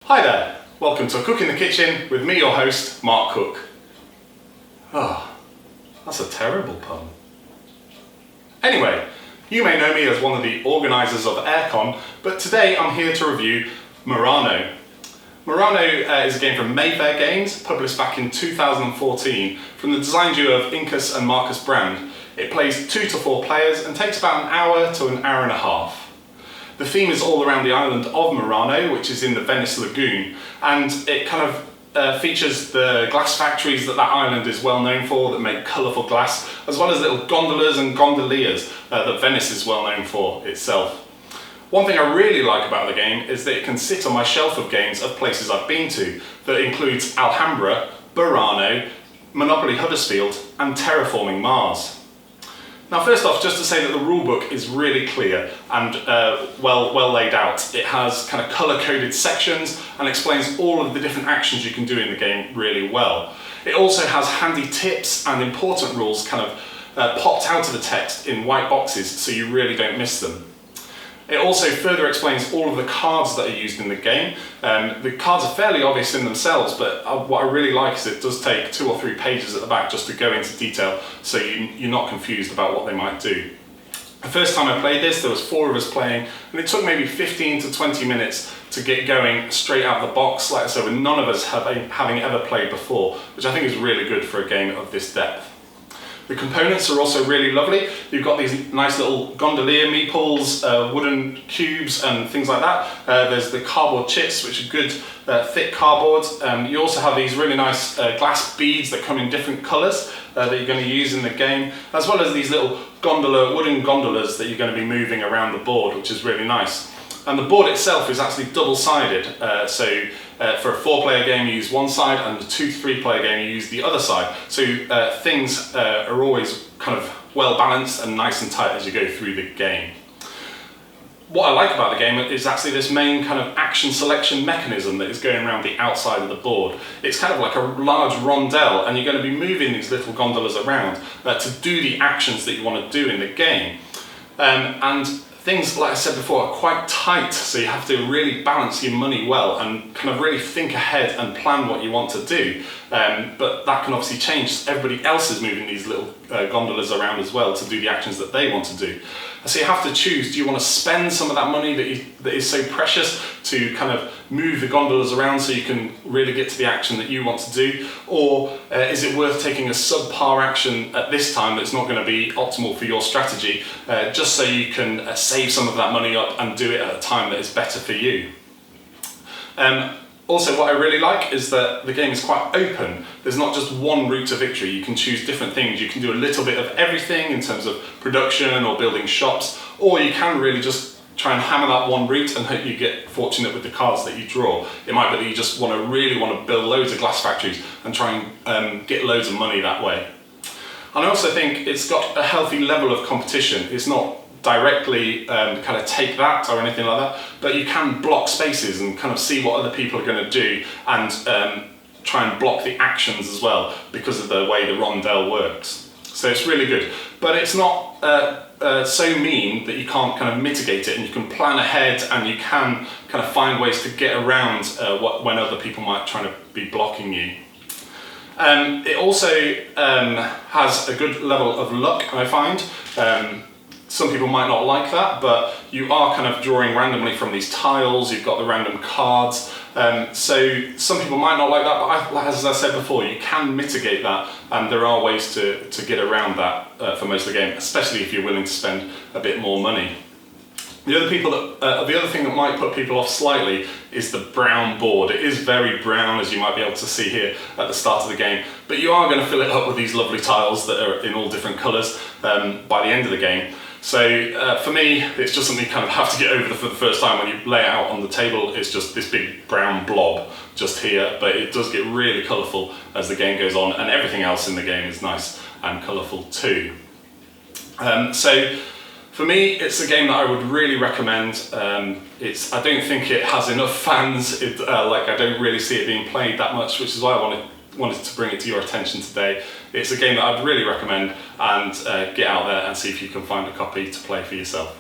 Hi there, welcome to Cook in the Kitchen with me, your host, Mark Cooke. Oh, that's a terrible pun. Anyway, you may know me as one of the organisers of Aircon, but today I'm here to review Murano. Murano is a game from Mayfair Games, published back in 2014 from the design duo of Incus and Marcus Brand. It plays 2 to 4 players and takes about an hour to an hour and a half. The theme is all around the island of Murano, which is in the Venice Lagoon, and it kind of features the glass factories that island is well known for that make colourful glass, as well as little gondolas and gondoliers that Venice is well known for itself. One thing I really like about the game is that it can sit on my shelf of games of places I've been to, that includes Alhambra, Murano, Monopoly Huddersfield and Terraforming Mars. Now first off, just to say that the rulebook is really clear and well laid out. It has kind of colour-coded sections and explains all of the different actions you can do in the game really well. It also has handy tips and important rules kind of popped out of the text in white boxes so you really don't miss them. It also further explains all of the cards that are used in the game. The cards are fairly obvious in themselves, but what I really like is it does take 2 or 3 pages at the back just to go into detail so you're not confused about what they might do. The first time I played this, there was 4 of us playing, and it took maybe 15 to 20 minutes to get going straight out of the box, like I said, with none of us having ever played before, which I think is really good for a game of this depth. The components are also really lovely. You've got these nice little gondolier meeples, wooden cubes and things like that. There's the cardboard chits, which are good thick cardboard. You also have these really nice glass beads that come in different colours that you're going to use in the game, as well as these little wooden gondolas that you're going to be moving around the board, which is really nice. And the board itself is actually double-sided, so for a 4-player game you use one side, and a 2 to 3-player game you use the other side. So things are always kind of well balanced and nice and tight as you go through the game. What I like about the game is actually this main kind of action selection mechanism that is going around the outside of the board. It's kind of like a large rondelle, and you're going to be moving these little gondolas around to do the actions that you want to do in the game. And things, like I said before, are quite tight, so you have to really balance your money well and kind of really think ahead and plan what you want to do. But that can obviously change. Everybody else is moving these little gondolas around as well to do the actions that they want to do. So you have to choose, do you want to spend some of that money that is so precious to kind of move the gondolas around so you can really get to the action that you want to do? Or is it worth taking a subpar action at this time that's not going to be optimal for your strategy, just so you can save some of that money up and do it at a time that is better for you? Also, what I really like is that the game is quite open. There's not just one route to victory. You can choose different things. You can do a little bit of everything in terms of production or building shops, or you can really just try and hammer that one route and hope you get fortunate with the cards that you draw. It might be that you just really want to build loads of glass factories and try and get loads of money that way. And I also think it's got a healthy level of competition. It's not directly kind of take that or anything like that, but you can block spaces and kind of see what other people are going to do and try and block the actions as well because of the way the rondelle works. So it's really good, but it's not so mean that you can't kind of mitigate it, and you can plan ahead and you can kind of find ways to get around when other people might try to be blocking you. It also has a good level of luck, I find. Some people might not like that, but you are kind of drawing randomly from these tiles, you've got the random cards, so some people might not like that, but as I said before, you can mitigate that, and there are ways to get around that for most of the game, especially if you're willing to spend a bit more money. The other thing that might put people off slightly is the brown board. It is very brown, as you might be able to see here at the start of the game, but you are going to fill it up with these lovely tiles that are in all different colours by the end of the game. So for me, it's just something you kind of have to get over for the first time. When you lay it out on the table, it's just this big brown blob just here, but it does get really colourful as the game goes on, and everything else in the game is nice and colourful too. So for me, it's a game that I would really recommend. I don't think it has enough fans. I don't really see it being played that much, which is why I wanted to bring it to your attention today. It's a game that I'd really recommend, and get out there and see if you can find a copy to play for yourself.